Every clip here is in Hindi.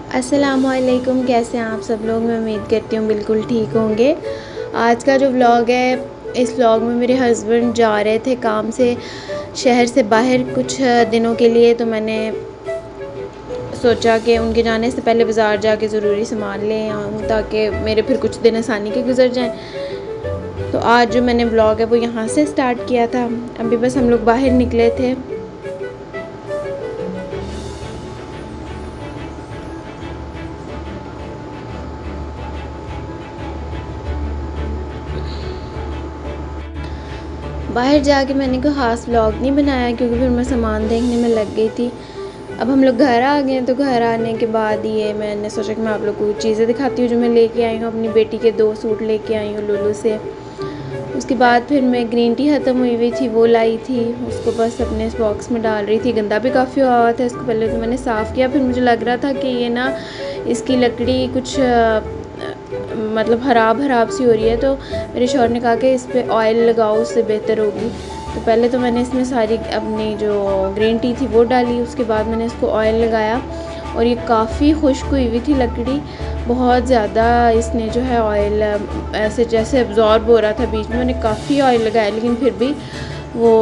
अस्सलामुअलैकुम, कैसे हैं आप सब लोग। मैं उम्मीद करती हूँ बिल्कुल ठीक होंगे। आज का जो व्लॉग है, इस व्लॉग में मेरे हस्बैंड जा रहे थे काम से शहर से बाहर कुछ दिनों के लिए। तो मैंने सोचा कि उनके जाने से पहले बाज़ार जाके ज़रूरी सामान ले आऊँ ताकि मेरे फिर कुछ दिन आसानी के गुजर जाएं। तो आज जो मैंने व्लॉग है वो यहाँ से स्टार्ट किया था। अभी बस हम लोग बाहर निकले थे। बाहर जाके मैंने कोई ख़ास व्लॉग नहीं बनाया क्योंकि फिर मैं सामान देखने में लग गई थी। अब हम लोग घर आ गए हैं, तो घर आने के बाद ये मैंने सोचा कि मैं आप लोग को चीज़ें दिखाती हूँ जो मैं लेके आई हूँ। अपनी बेटी के 2 सूट लेके आई हूँ लुलु से। उसके बाद फिर मैं ग्रीन टी ख़त्म हुई थी, वो लाई थी। उसको बस अपने इस बॉक्स में डाल रही थी। गंदा भी काफ़ी हुआ था। इसको पहले तो मैंने साफ़ किया, फिर मुझे लग रहा था कि ये ना इसकी लकड़ी कुछ मतलब ख़राब सी हो रही है। तो मेरे शौहर ने कहा कि इस पर ऑयल लगाओ, उससे बेहतर होगी। तो पहले तो मैंने इसमें सारी अपनी जो ग्रीन टी थी वो डाली। उसके बाद मैंने इसको ऑयल लगाया और ये काफ़ी खुश्क हुई थी लकड़ी। बहुत ज़्यादा इसने जो है ऑयल ऐसे जैसे एब्जॉर्ब हो रहा था। बीच में मैंने काफ़ी ऑयल लगाया लेकिन फिर भी वो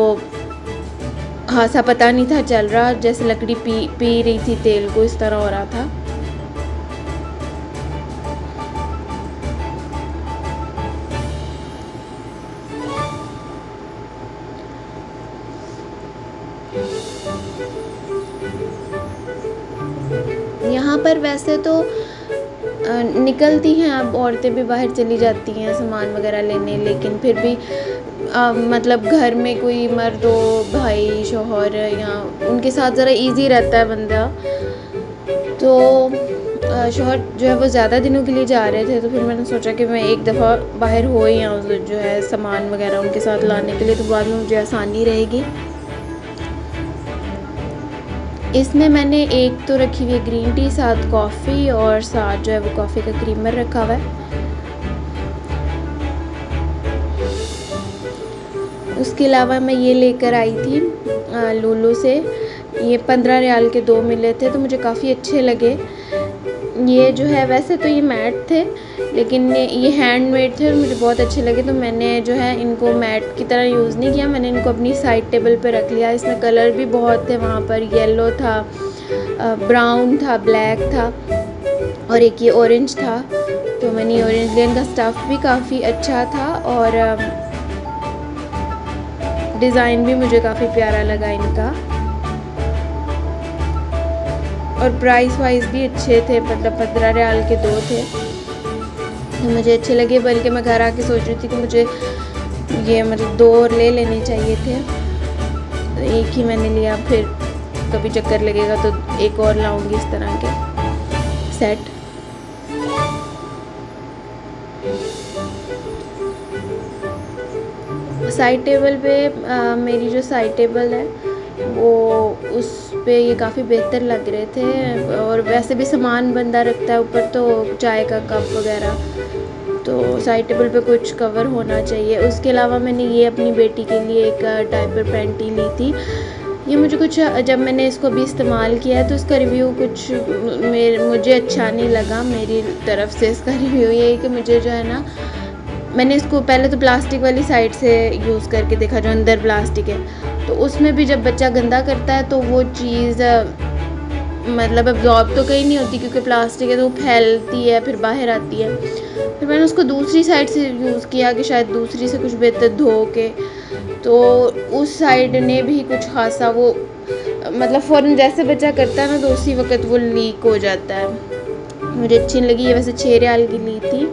खासा पता नहीं था चल रहा। जैसे लकड़ी पी रही थी तेल को, इस तरह हो रहा था। यहाँ पर वैसे तो निकलती हैं, अब औरतें भी बाहर चली जाती हैं सामान वगैरह लेने, लेकिन फिर भी मतलब घर में कोई मर्द हो, भाई शौहर या उनके साथ ज़रा इजी रहता है बंदा। तो शौहर जो है वो ज़्यादा दिनों के लिए जा रहे थे, तो फिर मैंने सोचा कि मैं एक दफ़ा बाहर हो ही आऊँ जो है सामान वगैरह उनके साथ लाने के लिए, तो बाद में मुझे आसानी रहेगी। इसमें मैंने एक तो रखी हुई है ग्रीन टी, साथ कॉफ़ी और साथ जो है वो कॉफ़ी का क्रीमर रखा हुआ है। उसके अलावा मैं ये लेकर आई थी लुलु से। ये 15 रियाल के 2 मिले थे, तो मुझे काफ़ी अच्छे लगे। ये जो है वैसे तो ये मैट थे, लेकिन ये हैंडमेड थे और मुझे बहुत अच्छे लगे। तो मैंने जो है इनको मैट की तरह यूज़ नहीं किया, मैंने इनको अपनी साइड टेबल पे रख लिया। इसमें कलर भी बहुत थे, वहाँ पर येलो था, ब्राउन था, ब्लैक था और एक ये ऑरेंज था। तो मैंने ऑरेंज लिया। इनका स्टफ़ भी काफ़ी अच्छा था और डिज़ाइन भी मुझे काफ़ी प्यारा लगा इनका। और प्राइस वाइज भी अच्छे थे, मतलब 15 रियाल के 2 थे, तो मुझे अच्छे लगे। बल्कि मैं घर आके सोच रही थी कि मुझे ये मतलब 2 और ले लेने चाहिए थे, तो एक ही मैंने लिया। फिर कभी चक्कर लगेगा तो एक और लाऊंगी इस तरह के सेट। साइड टेबल पे मेरी जो साइड टेबल है वो उस पे ये काफ़ी बेहतर लग रहे थे। और वैसे भी सामान बंदा रखता है ऊपर, तो चाय का कप वगैरह, तो साइड टेबल पे कुछ कवर होना चाहिए। उसके अलावा मैंने ये अपनी बेटी के लिए एक डायपर पैंटी ली थी। ये मुझे कुछ, जब मैंने इसको भी इस्तेमाल किया है तो इसका रिव्यू कुछ मुझे अच्छा नहीं लगा। मेरी तरफ से इसका रिव्यू ये है कि मुझे जो है ना, मैंने इसको पहले तो प्लास्टिक वाली साइड से यूज़ करके देखा, जो अंदर प्लास्टिक है, तो उसमें भी जब बच्चा गंदा करता है तो वो चीज़ मतलब एब्जॉर्ब तो कहीं नहीं होती क्योंकि प्लास्टिक है, तो वो फैलती है फिर बाहर आती है। फिर मैंने उसको दूसरी साइड से यूज़ किया कि शायद दूसरी से कुछ बेहतर धो के, तो उस साइड ने भी कुछ खासा वो मतलब फ़ौरन जैसे बच्चा करता है ना, तो उसी वक्त वो लीक हो जाता है। मुझे अच्छी नहीं लगी। ये वैसे 6 रियाल की ली थी।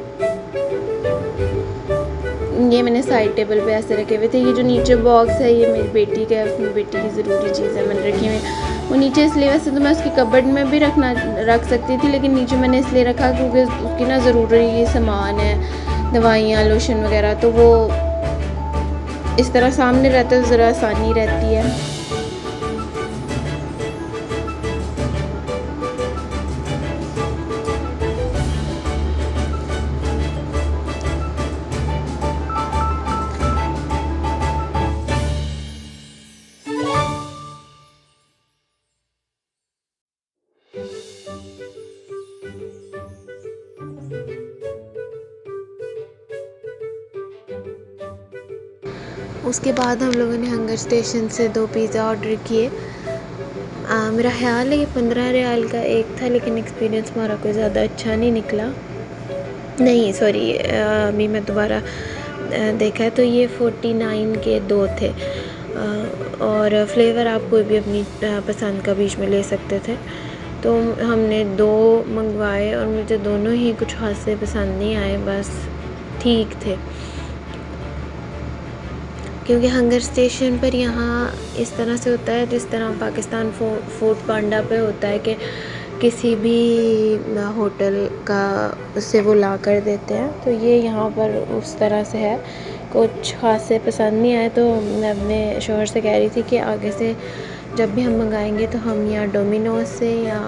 ये मैंने साइड टेबल पे ऐसे रखे हुए थे। ये जो नीचे बॉक्स है ये मेरी बेटी का है, उसमें बेटी की ज़रूरी चीज़ है मैंने रखी हुई। वो नीचे इसलिए, वैसे तो मैं उसकी कबर्ड में भी रख सकती थी, लेकिन नीचे मैंने इसलिए रखा क्योंकि उसकी ना ज़रूरी सामान है, दवाइयाँ, लोशन वगैरह, तो वो इस तरह सामने रहता है तो ज़रा आसानी रहती है। उसके बाद हम लोगों ने हंगर स्टेशन से 2 पिज़्ज़ा ऑर्डर किए। मेरा ख़्याल है ये 15 रियाल का एक था, लेकिन एक्सपीरियंस हमारा कोई ज़्यादा अच्छा नहीं निकला। नहीं सॉरी, अभी मैं दोबारा देखा है तो ये 49 के 2 थे। और फ्लेवर आप कोई भी अपनी पसंद का बीच में ले सकते थे। तो हमने 2 मंगवाए और मुझे दोनों ही कुछ ख़ास से पसंद नहीं आए, बस ठीक थे। क्योंकि हंगर स्टेशन पर यहाँ इस तरह से होता है जिस तरह पाकिस्तान फूड पांडा पे होता है कि किसी भी होटल का उससे वो ला कर देते हैं, तो ये यहाँ पर उस तरह से है। कुछ ख़ास से पसंद नहीं आए तो मैं अपने शौहर से कह रही थी कि आगे से जब भी हम मंगाएंगे तो हम या डोमिनोज से या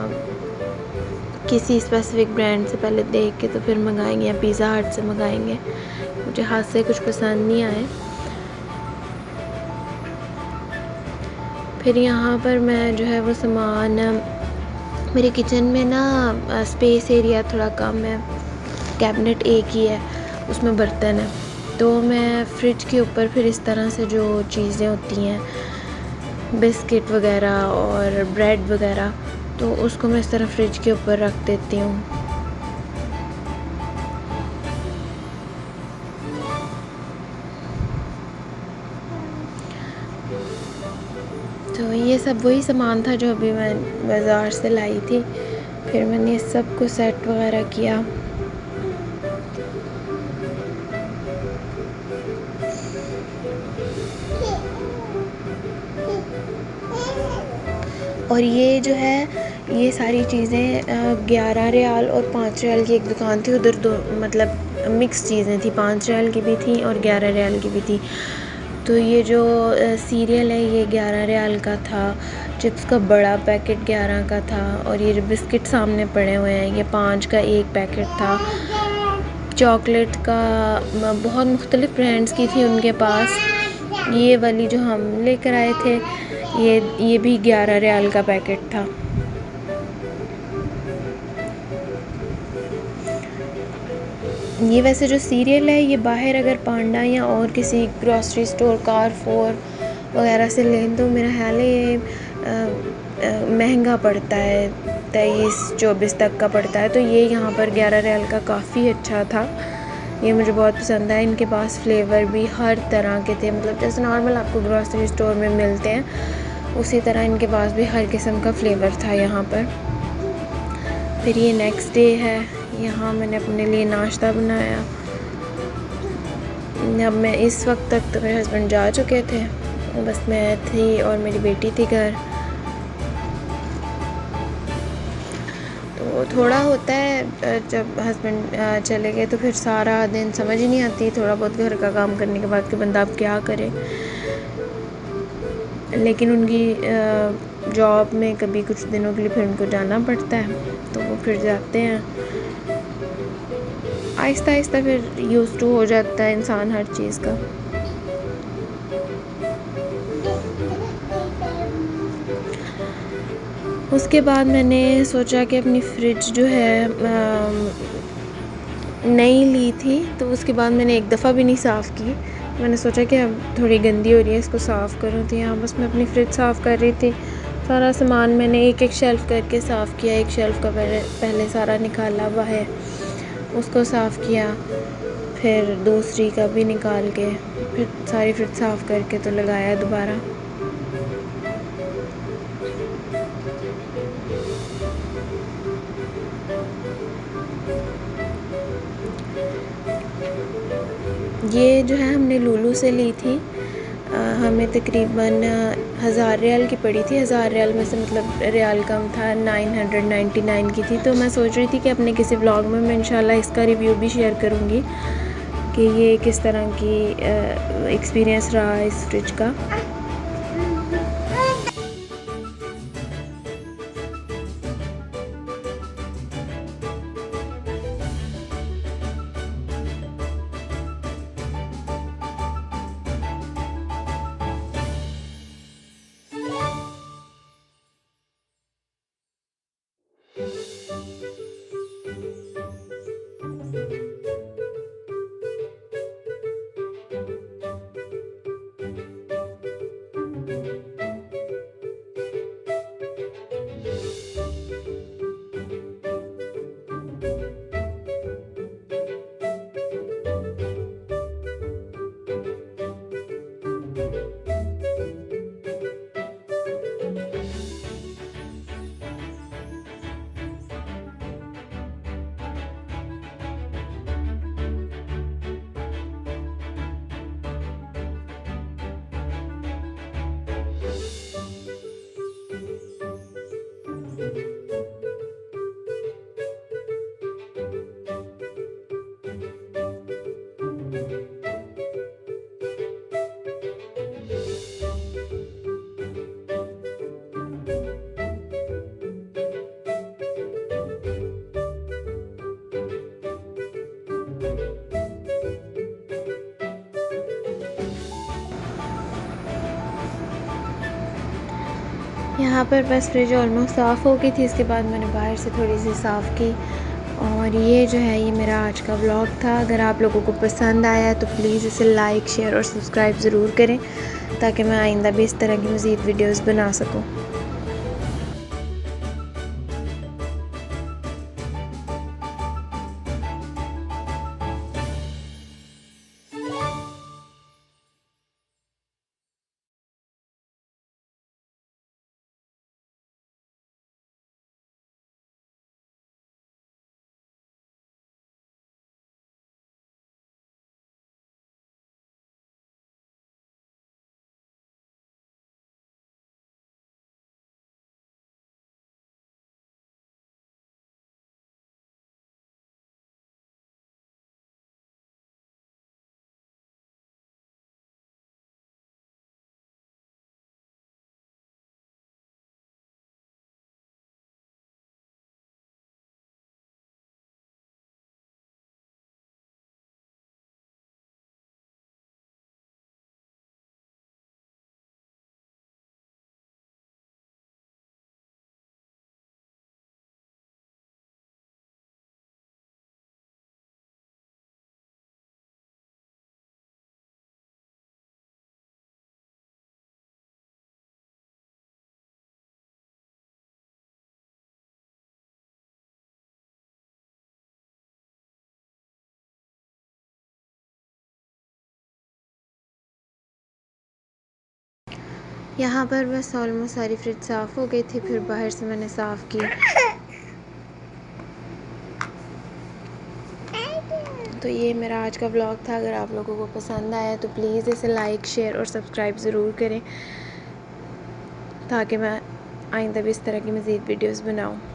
किसी स्पेसिफ़िक ब्रांड से पहले देख के तो फिर मंगाएंगे, या पिज़्ज़ा हट से मंगाएंगे। मुझे हाथ से कुछ पसंद नहीं आए। फिर यहाँ पर मैं जो है वो सामान, मेरे किचन में ना स्पेस एरिया थोड़ा कम है, कैबिनेट एक ही है, उसमें बर्तन है, तो मैं फ्रिज के ऊपर फिर इस तरह से जो चीज़ें होती हैं बिस्किट वगैरह और ब्रेड वगैरह, तो उसको मैं इस तरह फ्रिज के ऊपर रख देती हूँ। तो ये सब वही सामान था जो अभी मैं बाज़ार से लाई थी। फिर मैंने इस सब को सेट वगैरह किया। और ये जो है ये सारी चीज़ें 11 रियाल और 5 रियाल की एक दुकान थी, उधर दो मतलब मिक्स चीज़ें थी, 5 रियाल की भी थी और 11 रियाल की भी थी। तो ये जो सीरियल है ये 11 रियाल का था, चिप्स का बड़ा पैकेट 11 का था, और ये जो बिस्किट सामने पड़े हुए हैं ये 5 का एक पैकेट था। चॉकलेट का बहुत मुख्तलिफ़ ब्रांड्स की थी उनके पास। ये वाली जो हम लेकर आए थे ये भी 11 रियाल का पैकेट था। ये वैसे जो सीरियल है ये बाहर अगर पांडा या और किसी ग्रॉसरी स्टोर कारफोर वगैरह से लें तो मेरा ख्याल है ये महंगा पड़ता है, 23-24 तक का पड़ता है। तो ये यहाँ पर 11 रियाल का काफ़ी अच्छा था, ये मुझे बहुत पसंद आया। इनके पास फ्लेवर भी हर तरह के थे, मतलब जैसे नॉर्मल आपको ग्रॉसरी स्टोर में मिलते हैं उसी तरह इनके पास भी हर किस्म का फ्लेवर था यहाँ पर। फिर ये नेक्स्ट डे है, यहाँ मैंने अपने लिए नाश्ता बनाया। अब मैं इस वक्त तक तो मेरे हस्बैंड जा चुके थे, बस मैं थी और मेरी बेटी थी घर। तो थोड़ा होता है जब हस्बैंड चले गए तो फिर सारा दिन समझ ही नहीं आती, थोड़ा बहुत घर का काम करने के बाद कि बंदा अब क्या करे। लेकिन उनकी जॉब में कभी कुछ दिनों के लिए फिर उनको जाना पड़ता है तो वो फिर जाते हैं। आहिस्ता आहिस्ता फिर यूज़ टू हो जाता है इंसान हर चीज़ का। उसके बाद मैंने सोचा कि अपनी फ्रिज जो है नई ली थी, तो उसके बाद मैंने एक दफ़ा भी नहीं साफ़ की। मैंने सोचा कि अब थोड़ी गंदी हो रही है, इसको साफ़ करूँ। तो यहाँ बस मैं अपनी फ्रिज साफ़ कर रही थी। सारा सामान मैंने एक एक शेल्फ़ करके साफ़ किया। एक शेल्फ़ का पहले सारा निकाला हुआ है, उसको साफ़ किया, फिर दूसरी का भी निकाल के फिर सारी फ्रिज साफ़ करके तो लगाया दोबारा। ये जो है हमने लुलु से ली थी, हमें तकरीबन 1000 रियाल की पड़ी थी। 1000 रियाल में से मतलब रियाल कम था, 999 की थी। तो मैं सोच रही थी कि अपने किसी व्लॉग में मैं इंशाल्लाह इसका रिव्यू भी शेयर करूँगी कि ये किस तरह की एक्सपीरियंस रहा इस फ्रिज का। यहाँ पर बस फ्रिज ऑलमोस्ट साफ़ हो गई थी। इसके बाद मैंने बाहर से थोड़ी सी साफ़ की। और ये जो है ये मेरा आज का व्लॉग था। अगर आप लोगों को पसंद आया तो प्लीज़ इसे लाइक, शेयर और सब्सक्राइब ज़रूर करें ताकि मैं आइंदा भी इस तरह की मज़ीद वीडियोज़ बना सकूँ। यहाँ पर बस ऑलमोस्ट सारी फ्रिज साफ़ हो गई थी। फिर बाहर से मैंने साफ़ की। तो ये मेरा आज का व्लॉग था। अगर आप लोगों को पसंद आया तो प्लीज़ इसे लाइक, शेयर और सब्सक्राइब ज़रूर करें ताकि मैं आइंदा भी इस तरह की मज़ीद वीडियोज़ बनाऊँ।